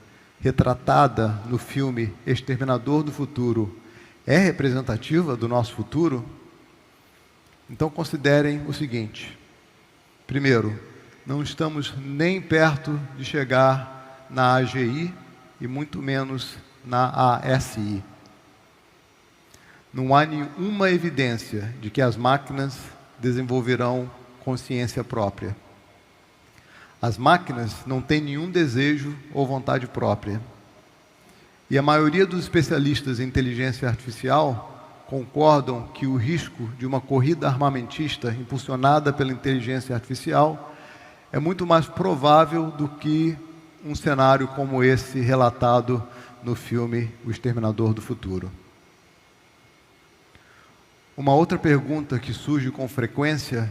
retratada no filme Exterminador do Futuro é representativa do nosso futuro? Então considerem o seguinte: primeiro, não estamos nem perto de chegar na AGI e muito menos na ASI. Não há nenhuma evidência de que as máquinas desenvolverão consciência própria. As máquinas não têm nenhum desejo ou vontade própria. E a maioria dos especialistas em inteligência artificial concordam que o risco de uma corrida armamentista impulsionada pela inteligência artificial é muito mais provável do que um cenário como esse relatado no filme O Exterminador do Futuro. Uma outra pergunta que surge com frequência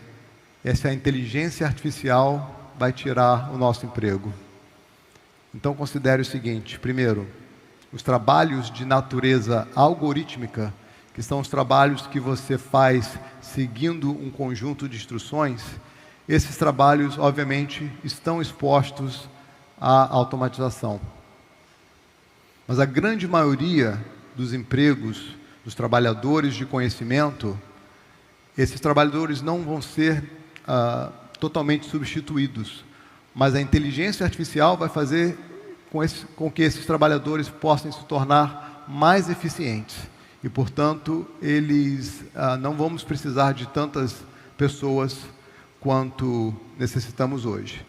é se a inteligência artificial vai tirar o nosso emprego. Então considere o seguinte: primeiro, os trabalhos de natureza algorítmica, que são os trabalhos que você faz seguindo um conjunto de instruções, esses trabalhos, obviamente, estão expostos à automatização. Mas a grande maioria dos empregos dos trabalhadores de conhecimento, esses trabalhadores não vão ser totalmente substituídos, mas a inteligência artificial vai fazer com que esses trabalhadores possam se tornar mais eficientes. E, portanto, eles não vamos precisar de tantas pessoas quanto necessitamos hoje.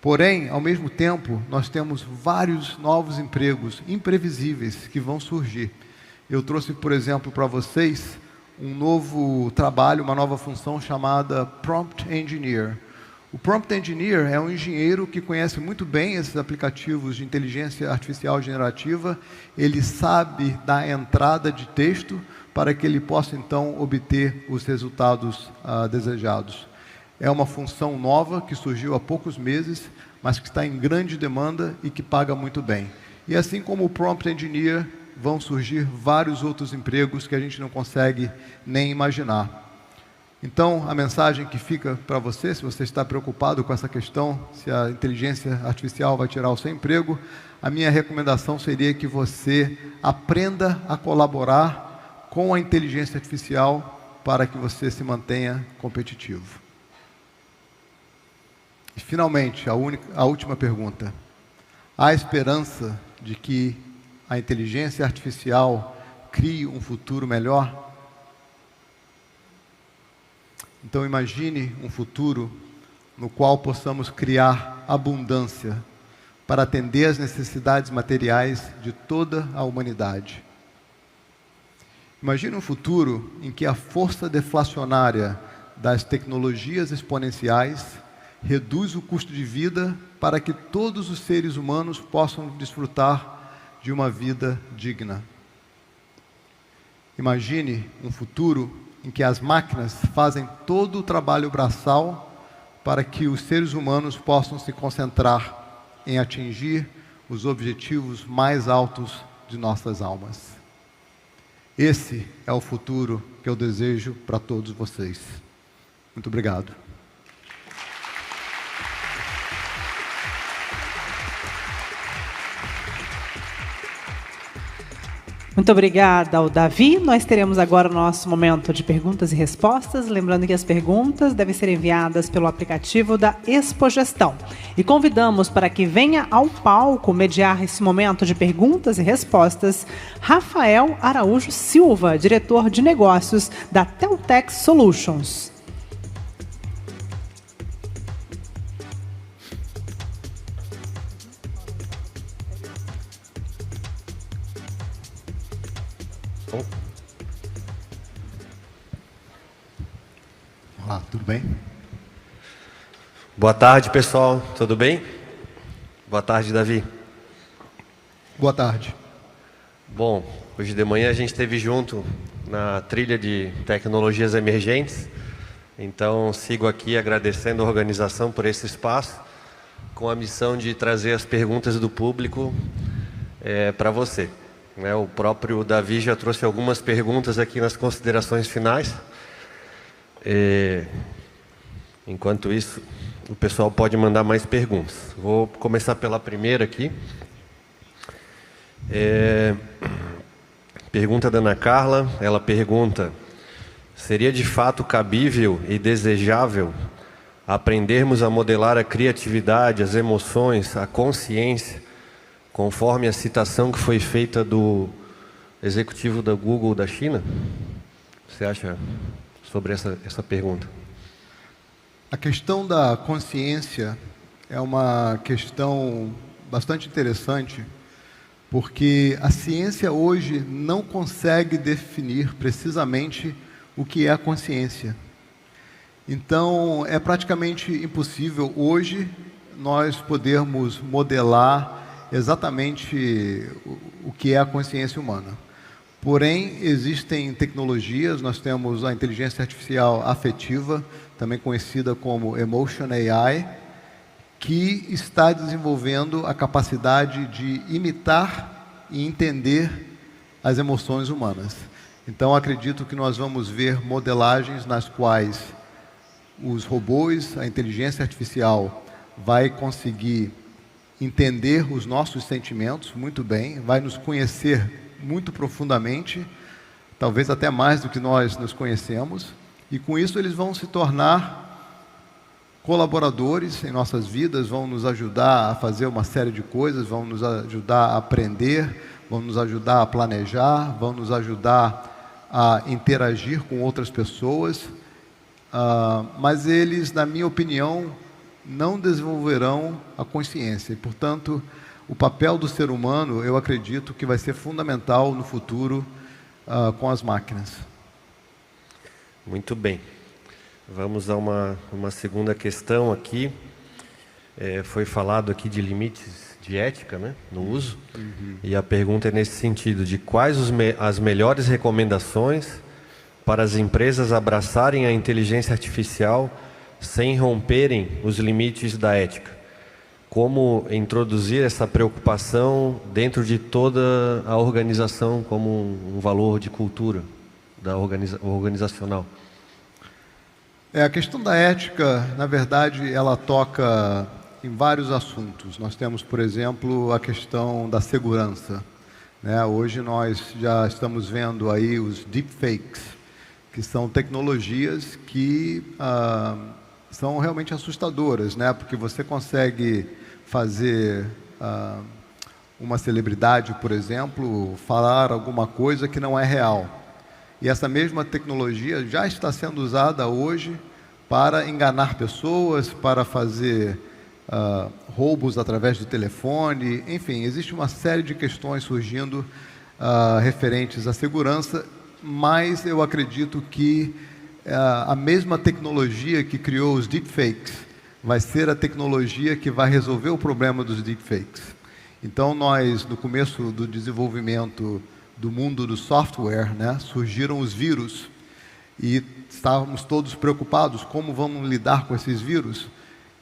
Porém, ao mesmo tempo, nós temos vários novos empregos imprevisíveis que vão surgir. Eu trouxe, por exemplo, para vocês um novo trabalho, uma nova função chamada Prompt Engineer. O Prompt Engineer é um engenheiro que conhece muito bem esses aplicativos de inteligência artificial generativa. Ele sabe dar entrada de texto para que ele possa, então, obter os resultados desejados. É uma função nova que surgiu há poucos meses, mas que está em grande demanda e que paga muito bem. E assim como o Prompt Engineer, vão surgir vários outros empregos que a gente não consegue nem imaginar. Então, a mensagem que fica para você, se você está preocupado com essa questão, se a inteligência artificial vai tirar o seu emprego, a minha recomendação seria que você aprenda a colaborar com a inteligência artificial para que você se mantenha competitivo. E, finalmente, a última pergunta. Há esperança de que a inteligência artificial crie um futuro melhor? Então imagine um futuro no qual possamos criar abundância para atender às necessidades materiais de toda a humanidade. Imagine um futuro em que a força deflacionária das tecnologias exponenciais reduz o custo de vida para que todos os seres humanos possam desfrutar de uma vida digna. Imagine um futuro em que as máquinas fazem todo o trabalho braçal para que os seres humanos possam se concentrar em atingir os objetivos mais altos de nossas almas. Esse é o futuro que eu desejo para todos vocês. Muito obrigado. Muito obrigada ao Davi. Nós teremos agora o nosso momento de perguntas e respostas. Lembrando que as perguntas devem ser enviadas pelo aplicativo da Expogestão. E convidamos para que venha ao palco mediar esse momento de perguntas e respostas Rafael Araújo Silva, diretor de negócios da Teltec Solutions. Olá, tudo bem? Boa tarde, pessoal. Tudo bem? Boa tarde, Davi. Boa tarde. Bom, hoje de manhã a gente esteve junto na trilha de tecnologias emergentes. Então, sigo aqui agradecendo a organização por esse espaço, com a missão de trazer as perguntas do público para você. O próprio Davi já trouxe algumas perguntas aqui nas considerações finais. Enquanto isso, o pessoal pode mandar mais perguntas. Vou começar pela primeira aqui. Pergunta da Ana Carla. Ela pergunta: seria de fato cabível e desejável aprendermos a modelar a criatividade, as emoções, a consciência, conforme a citação que foi feita do executivo da Google da China? O que você acha sobre essa pergunta? A questão da consciência é uma questão bastante interessante, porque a ciência hoje não consegue definir precisamente o que é a consciência. Então, é praticamente impossível hoje nós podermos modelar exatamente o que é a consciência humana. Porém, existem tecnologias, nós temos a inteligência artificial afetiva, também conhecida como Emotion AI, que está desenvolvendo a capacidade de imitar e entender as emoções humanas. Então, acredito que nós vamos ver modelagens nas quais os robôs, a inteligência artificial, vai conseguir entender os nossos sentimentos muito bem, vai nos conhecer muito profundamente, talvez até mais do que nós nos conhecemos, e com isso eles vão se tornar colaboradores em nossas vidas, vão nos ajudar a fazer uma série de coisas, vão nos ajudar a aprender, vão nos ajudar a planejar, vão nos ajudar a interagir com outras pessoas, mas eles, na minha opinião, não desenvolverão a consciência. E, portanto, o papel do ser humano, eu acredito que vai ser fundamental no futuro com as máquinas. Muito bem. Vamos a uma segunda questão aqui. Foi falado aqui de limites de ética, né, no uso. E a pergunta é nesse sentido, de quais as melhores recomendações para as empresas abraçarem a inteligência artificial sem romperem os limites da ética. Como introduzir essa preocupação dentro de toda a organização como um valor de cultura organizacional? A questão da ética, na verdade, ela toca em vários assuntos. Nós temos, por exemplo, a questão da segurança, né? Hoje nós já estamos vendo aí os deepfakes, que são tecnologias que são realmente assustadoras, né? Porque você consegue fazer uma celebridade, por exemplo, falar alguma coisa que não é real. E essa mesma tecnologia já está sendo usada hoje para enganar pessoas, para fazer roubos através do telefone. Enfim, existe uma série de questões surgindo referentes à segurança, mas eu acredito que a mesma tecnologia que criou os deepfakes vai ser a tecnologia que vai resolver o problema dos deepfakes. Então, nós, no começo do desenvolvimento do mundo do software, né, surgiram os vírus e estávamos todos preocupados como vamos lidar com esses vírus,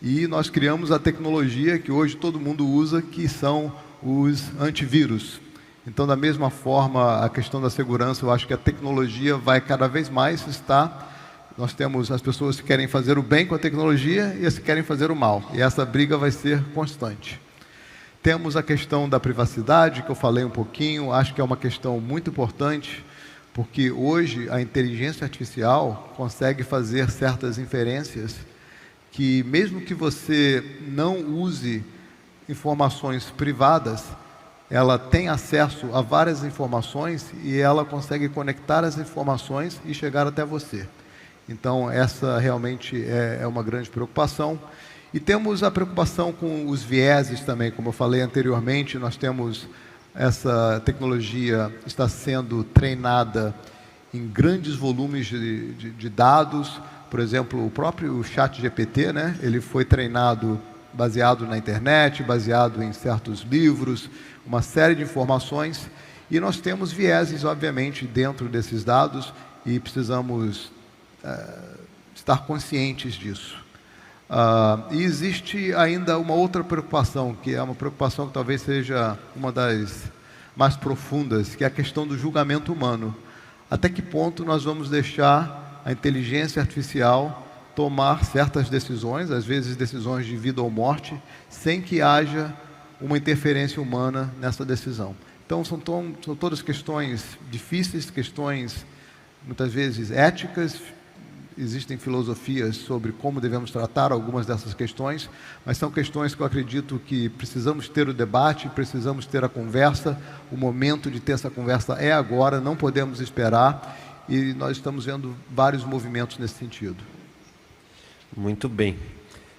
e nós criamos a tecnologia que hoje todo mundo usa, que são os antivírus. Então, da mesma forma, a questão da segurança, eu acho que a tecnologia vai cada vez mais estar... Nós temos as pessoas que querem fazer o bem com a tecnologia e as que querem fazer o mal, e essa briga vai ser constante. Temos a questão da privacidade, que eu falei um pouquinho, acho que é uma questão muito importante, porque hoje a inteligência artificial consegue fazer certas inferências que, mesmo que você não use informações privadas, ela tem acesso a várias informações e ela consegue conectar as informações e chegar até você. Então, essa realmente é uma grande preocupação. E temos a preocupação com os vieses também, como eu falei anteriormente, nós temos essa tecnologia está sendo treinada em grandes volumes de dados. Por exemplo, o próprio ChatGPT, né, ele foi treinado baseado na internet, baseado em certos livros, uma série de informações, e nós temos vieses, obviamente, dentro desses dados, e precisamos estar conscientes disso. E existe ainda uma outra preocupação, que é uma preocupação que talvez seja uma das mais profundas, que é a questão do julgamento humano. Até que ponto nós vamos deixar a inteligência artificial tomar certas decisões, às vezes decisões de vida ou morte, sem que haja uma interferência humana nessa decisão. Então, são todas questões difíceis, questões muitas vezes éticas. Existem filosofias sobre como devemos tratar algumas dessas questões, mas são questões que eu acredito que precisamos ter o debate, precisamos ter a conversa. O momento de ter essa conversa é agora, não podemos esperar, e nós estamos vendo vários movimentos nesse sentido. Muito bem.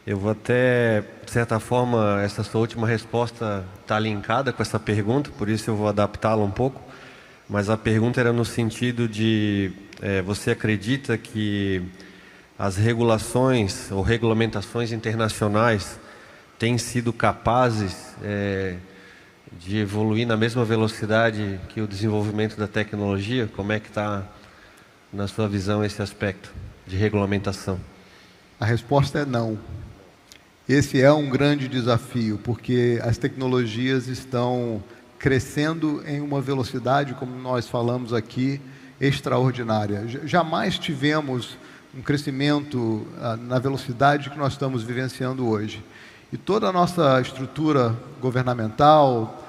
Eu vou até, de certa forma, essa sua última resposta está linkada com essa pergunta, por isso eu vou adaptá-la um pouco, mas a pergunta era no sentido de... você acredita que as regulações ou regulamentações internacionais têm sido capazes de evoluir na mesma velocidade que o desenvolvimento da tecnologia? Como é que está, na sua visão, esse aspecto de regulamentação? A resposta é não. Esse é um grande desafio, porque as tecnologias estão crescendo em uma velocidade, como nós falamos aqui, extraordinária. Jamais tivemos um crescimento na velocidade que nós estamos vivenciando hoje. E toda a nossa estrutura governamental,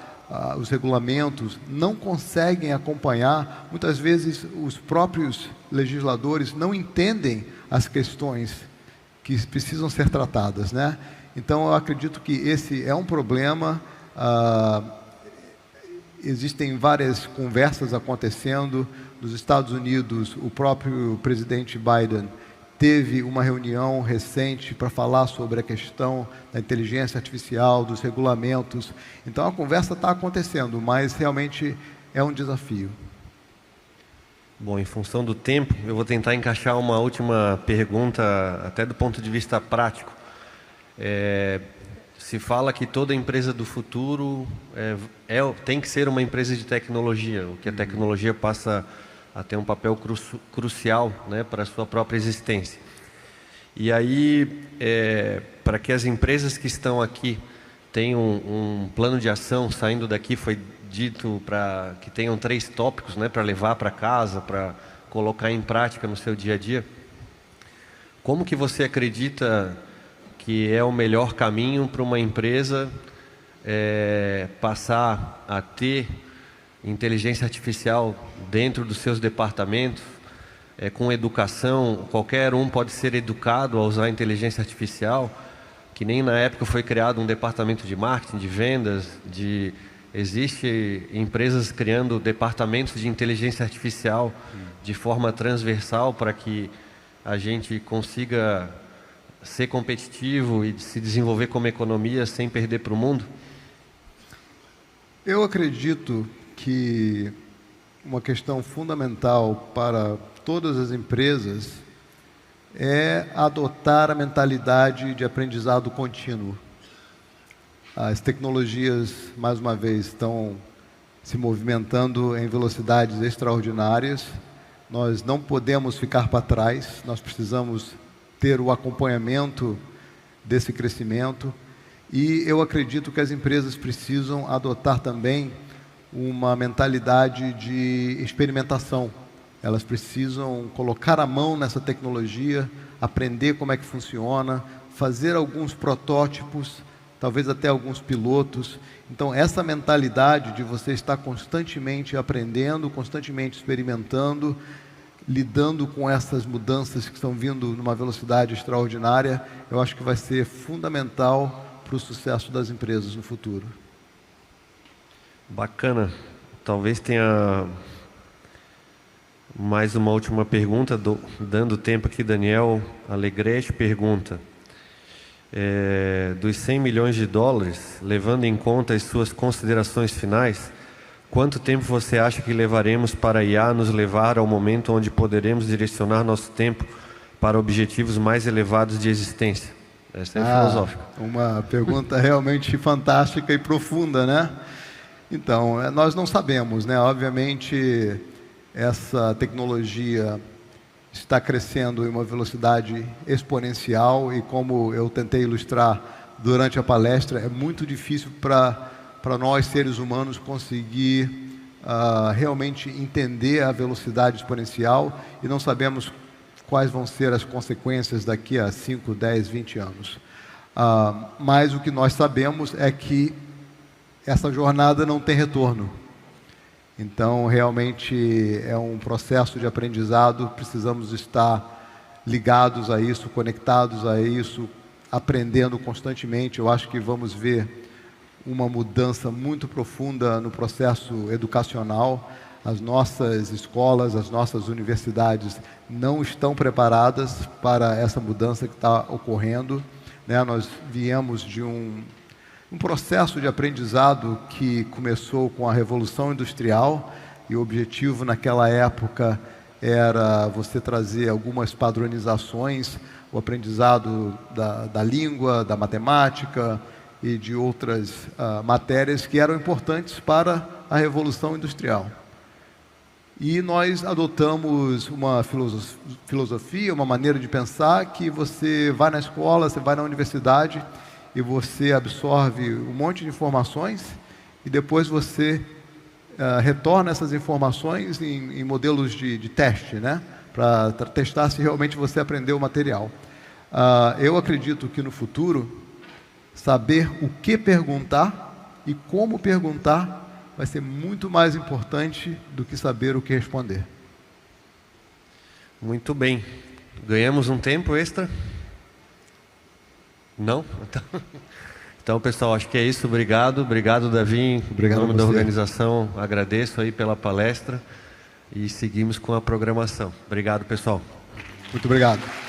os regulamentos, não conseguem acompanhar. Muitas vezes os próprios legisladores não entendem as questões que precisam ser tratadas, né? Então, eu acredito que esse é um problema. Existem várias conversas acontecendo. Nos Estados Unidos, o próprio presidente Biden teve uma reunião recente para falar sobre a questão da inteligência artificial, dos regulamentos. Então, a conversa está acontecendo, mas realmente é um desafio. Bom, em função do tempo, eu vou tentar encaixar uma última pergunta, até do ponto de vista prático. Se fala que toda empresa do futuro tem que ser uma empresa de tecnologia, o que a tecnologia passa a ter um papel crucial, né, para a sua própria existência. E aí, para que as empresas que estão aqui tenham um plano de ação, saindo daqui foi dito para que tenham 3 tópicos, né, para levar para casa, para colocar em prática no seu dia a dia. Como que você acredita que é o melhor caminho para uma empresa passar a ter inteligência artificial dentro dos seus departamentos, com educação? Qualquer um pode ser educado a usar inteligência artificial, que nem na época foi criado um departamento de marketing, de vendas, existe empresas criando departamentos de inteligência artificial de forma transversal para que a gente consiga ser competitivo e se desenvolver como economia sem perder para o mundo? Eu acredito que uma questão fundamental para todas as empresas é adotar a mentalidade de aprendizado contínuo. As tecnologias, mais uma vez, estão se movimentando em velocidades extraordinárias. Nós não podemos ficar para trás, nós precisamos ter o acompanhamento desse crescimento. E eu acredito que as empresas precisam adotar também uma mentalidade de experimentação. Elas precisam colocar a mão nessa tecnologia, aprender como é que funciona, fazer alguns protótipos, talvez até alguns pilotos. Então, essa mentalidade de você estar constantemente aprendendo, constantemente experimentando, lidando com essas mudanças que estão vindo numa velocidade extraordinária, eu acho que vai ser fundamental para o sucesso das empresas no futuro. Bacana. Talvez tenha mais uma última pergunta, dando tempo aqui. Daniel Alegrete pergunta: dos 100 milhões de dólares, levando em conta as suas considerações finais, quanto tempo você acha que levaremos para a IA nos levar ao momento onde poderemos direcionar nosso tempo para objetivos mais elevados de existência? Essa é filosófica. Uma pergunta realmente fantástica e profunda, né? Então, nós não sabemos, né? Obviamente, essa tecnologia está crescendo em uma velocidade exponencial e, como eu tentei ilustrar durante a palestra, é muito difícil para nós, seres humanos, conseguir realmente entender a velocidade exponencial, e não sabemos quais vão ser as consequências daqui a 5, 10, 20 anos. Mas o que nós sabemos é que essa jornada não tem retorno. Então, realmente é um processo de aprendizado, precisamos estar ligados a isso, conectados a isso, aprendendo constantemente. Eu acho que vamos ver uma mudança muito profunda no processo educacional. As nossas escolas, as nossas universidades não estão preparadas para essa mudança que está ocorrendo, né? Nós viemos de um processo de aprendizado que começou com a Revolução Industrial, e o objetivo naquela época era você trazer algumas padronizações, o aprendizado da língua, da matemática, e de outras matérias que eram importantes para a Revolução Industrial. E nós adotamos uma filosofia, uma maneira de pensar que você vai na escola, você vai na universidade e você absorve um monte de informações e depois você retorna essas informações em modelos de teste, né? Para testar se realmente você aprendeu o material. Eu acredito que no futuro, saber o que perguntar e como perguntar vai ser muito mais importante do que saber o que responder. Muito bem. Ganhamos um tempo extra? Não? Então, pessoal, acho que é isso. Obrigado. Obrigado, Davi. Obrigado em nome a da você. organização, agradeço aí pela palestra e seguimos com a programação. Obrigado, pessoal. Muito obrigado.